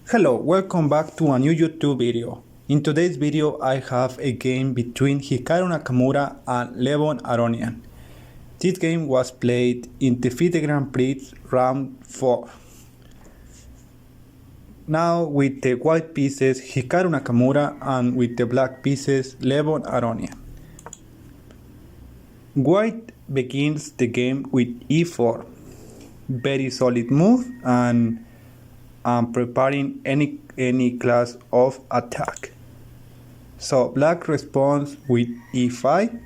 Hello, welcome back to a new YouTube video. In today's video I have a game between Hikaru Nakamura and Levon Aronian. This game was played in the FIDE Grand Prix round 4. Now with the white pieces Hikaru Nakamura and with the black pieces Levon Aronian. White begins the game with e4. Very solid move and preparing any class of attack. So black responds with e5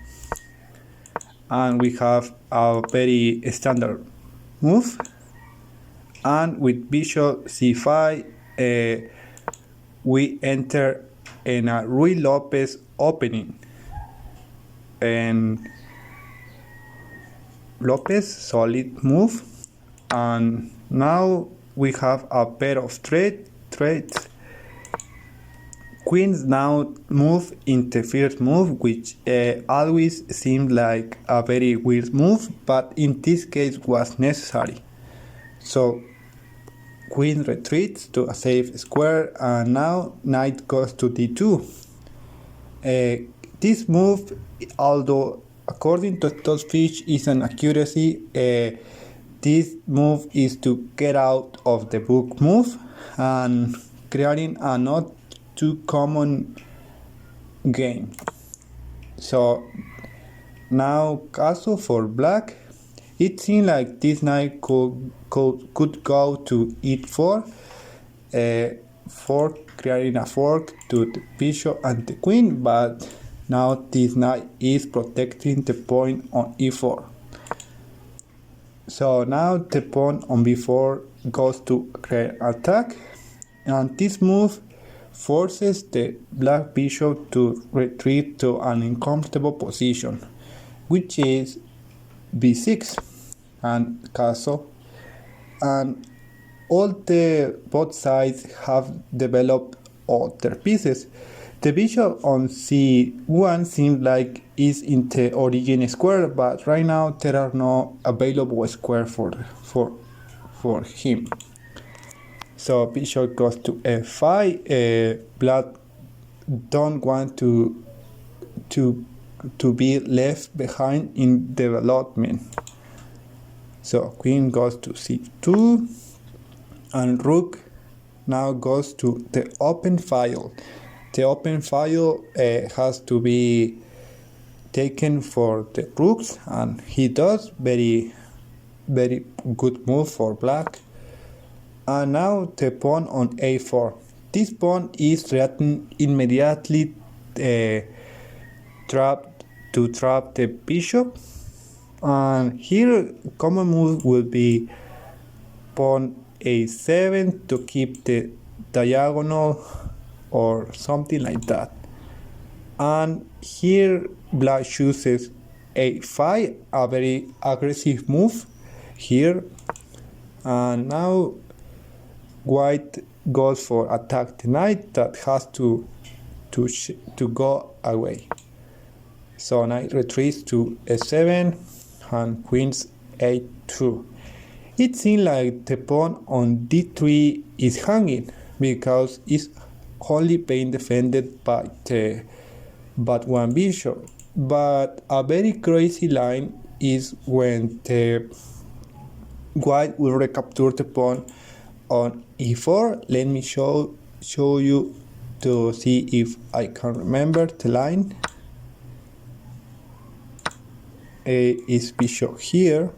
and we have a very standard move, and with bishop c5 we enter in a Ruy Lopez opening, and Lopez solid move, and now we have a pair of trades. Queens now move in the first move, which always seemed like a very weird move, but in this case was necessary. So queen retreats to a safe square, and now knight goes to d2. This move, although according to stockfish is an accuracy, this move is to get out of the book move and creating a not too common game. So now castle for black. It seems like this knight could go to e4, creating a fork to the bishop and the queen, but now this knight is protecting the pawn on e4. So now the pawn on b4 goes to create attack, and this move forces the black bishop to retreat to an uncomfortable position, which is b6 and castle, and both sides have developed all their pieces. The bishop on c1 seems like is in the origin square, but right now there are no available square for him. So bishop goes to f5. Black don't want to be left behind in development. So queen goes to c2, and rook now goes to the open file. The open file has to be taken for the rooks, and he does. Very good move for black. And now the pawn on a4. This pawn is threatened immediately trap the bishop, and here common move will be pawn a7 to keep the diagonal or something like that. And here black chooses a5, a very aggressive move here, and now white goes for attack the knight that has to go away. So knight retreats to f7 and queens a2. It seems like the pawn on d3 is hanging because it's only being defended by one bishop. But a very crazy line is when the white will recapture the pawn on e4. Let me show you to see if I can remember the line. A is bishop here,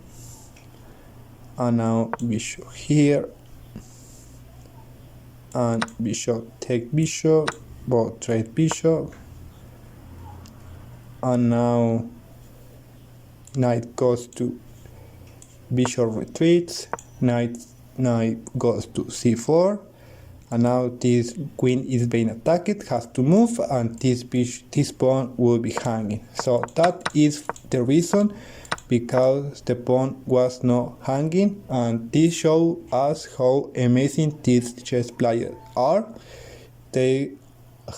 and now bishop here, and bishop take bishop, both trade bishop, and now knight goes to bishop retreats, knight goes to c4, and now this queen is being attacked, has to move, and this pawn will be hanging. So that is the reason, because the pawn was not hanging, and this shows us how amazing these chess players are. They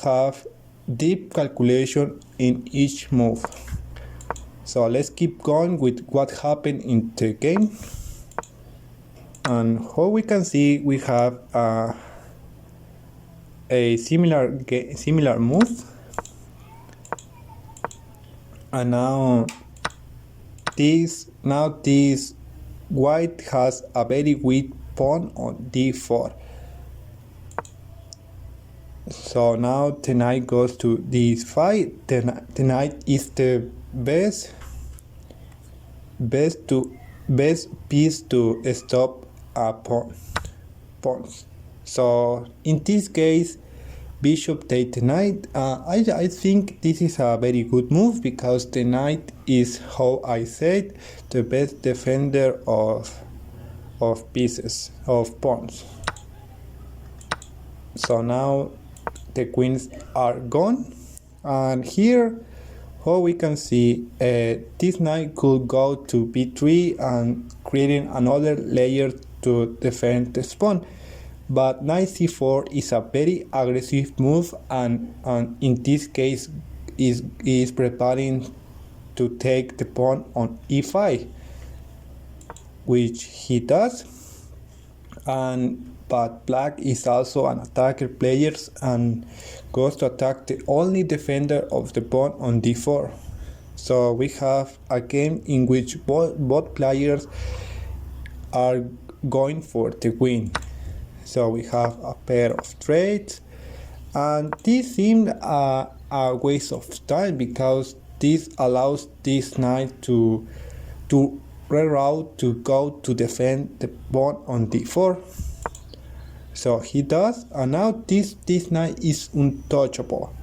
have deep calculation in each move. So let's keep going with what happened in the game. And how we can see, we have a similar move. And now this white has a very weak pawn on d4. So now the knight goes to d5. The knight is the best piece to stop a pawns. So in this case, bishop take the knight. I think this is a very good move because the knight is, how I said, the best defender of pieces, of pawns. So now the queens are gone, and here how we can see this knight could go to b3 and creating another layer to defend the pawn. But knight c4 is a very aggressive move, and in this case is preparing to take the pawn on e5, which he does. But black is also an attacker player and goes to attack the only defender of the pawn on d4. So we have a game in which both players are going for the win. So we have a pair of trades, and this seemed a waste of time because this allows this knight to reroute to go to defend the pawn on d4. So he does, and now this knight is untouchable.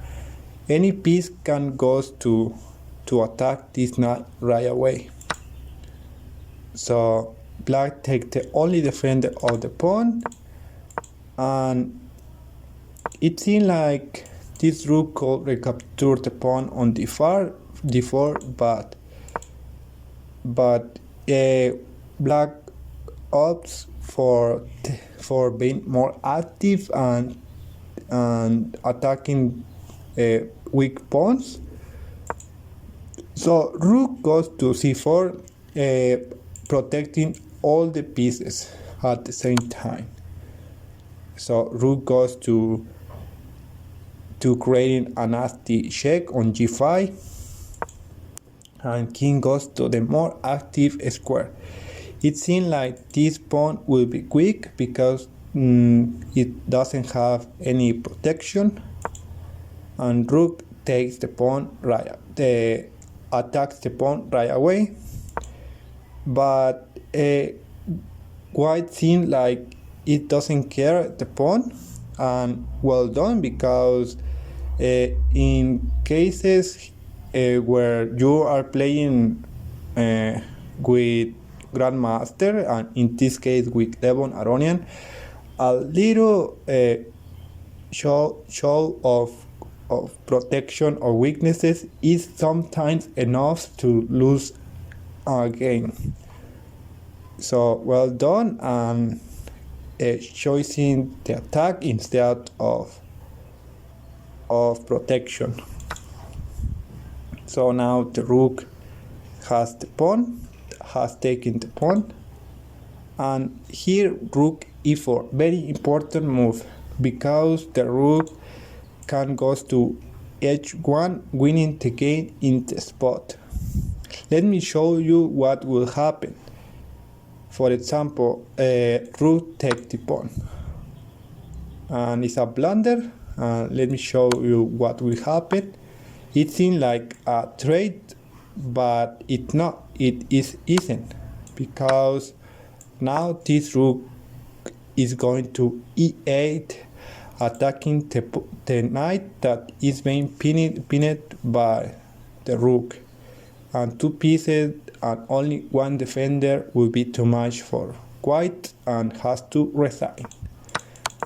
Any piece can go to attack this knight right away. So black takes the only defender of the pawn, and it seems like this rook could recapture the pawn on d4, but black opts for being more active and attacking weak pawns. So rook goes to c4, protecting all the pieces at the same time. So rook goes to creating a nasty check on g5, and king goes to the more active square. It seems like this pawn will be quick because it doesn't have any protection, and rook takes the pawn attacks the pawn right away. But white seems like it doesn't care the pawn, and well done, because in cases where you are playing with Grandmaster, and in this case with Levon Aronian, a little show of protection or weaknesses is sometimes enough to lose a game. So well done, and choosing the attack instead of protection. So now the rook has taken the pawn, and here rook e4, very important move because the rook can go to h1, winning the game in the spot. Let me show you what will happen. For example, rook take the pawn, and it's a blunder. Let me show you what will happen. It seems like a trade, but it's not. It isn't, because now this rook is going to e8, attacking the knight that is being pinned by the rook, and two pieces and only one defender will be too much for white and has to resign.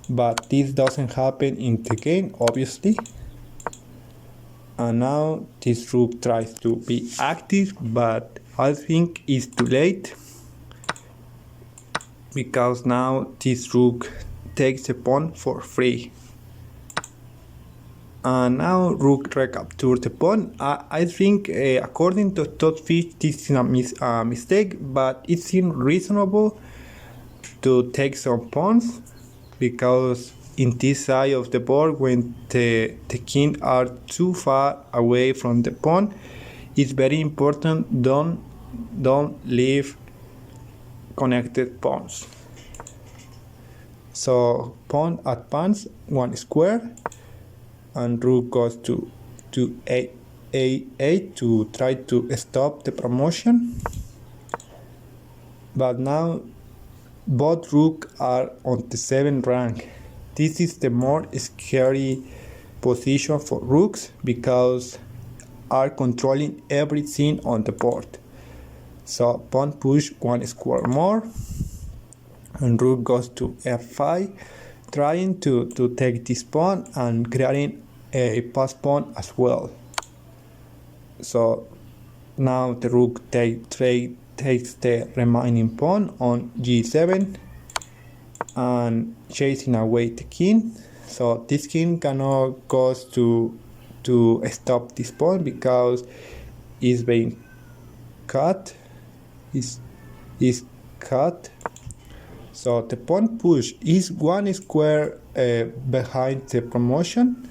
But this doesn't happen in the game, obviously. And now this rook tries to be active, but I think it's too late, because now this rook takes the pawn for free. And now rook recaptures the pawn. I think according to stockfish this is a mistake, but it seems reasonable to take some pawns, because in this side of the board when the king are too far away from the pawn. It's very important, don't leave connected pawns. So pawn advance 1 square, and rook goes to a8 to try to stop the promotion. But now both rook are on the 7th rank. This is the more scary position for rooks because are controlling everything on the board. So pawn push 1 square more, and rook goes to f5, trying to take this pawn and creating a pass pawn as well. So now the rook takes the remaining pawn on g7 and chasing away the king. So this king cannot go to stop this pawn because it's being cut. Is cut. So the pawn push is 1 square behind the promotion,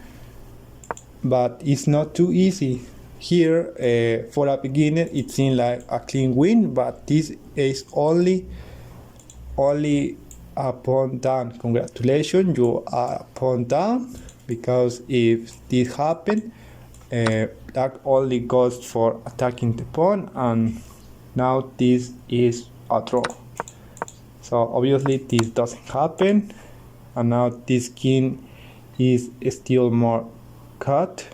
but it's not too easy. Here, for a beginner, it seems like a clean win, but this is only a pawn down. Congratulations, you are a pawn down, because if this happens, black only goes for attacking the pawn, and now this is a draw. So obviously this doesn't happen, and now this king is still more cut,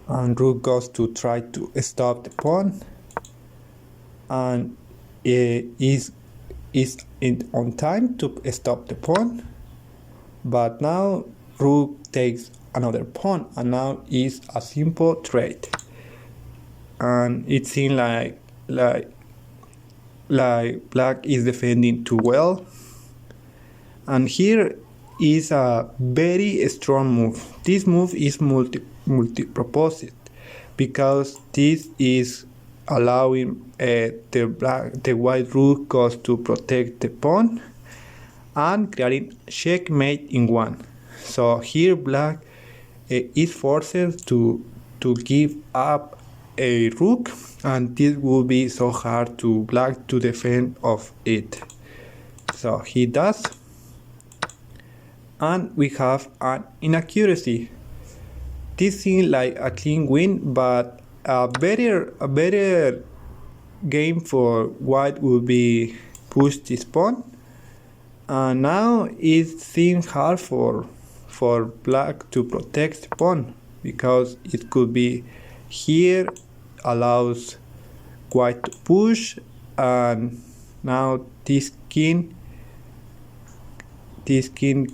and rook goes to try to stop the pawn, and is on time to stop the pawn, but now rook takes another pawn, and now is a simple trade, and it seems like black is defending too well. And here is a very strong move. This move is multi-purpose because this is allowing the white rook goes to protect the pawn and creating checkmate in one. So here black is forced to give up a rook, and this will be so hard to black to defend of it. So he does, and we have an inaccuracy. This seems like a clean win, but a better game for white will be push this pawn, and now it seems hard for black to protect the pawn because it could be here allows white to push, and now this king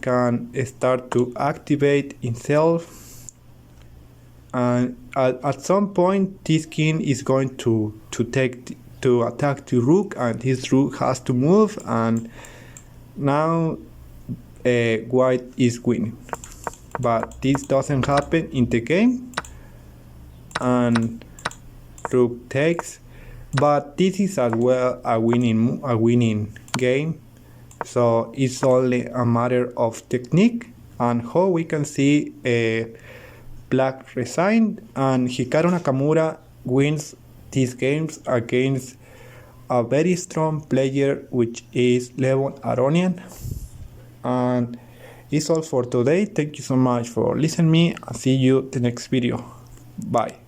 can start to activate himself, and at some point this king is going to attack the rook, and his rook has to move, and now white is winning. But this doesn't happen in the game, and rook takes, but this is as well a winning game. So it's only a matter of technique and how we can see black resign, and Hikaru Nakamura wins these games against a very strong player, which is Levon Aronian. And it's all for today. Thank you so much for listening to me, and see you the next video. Bye.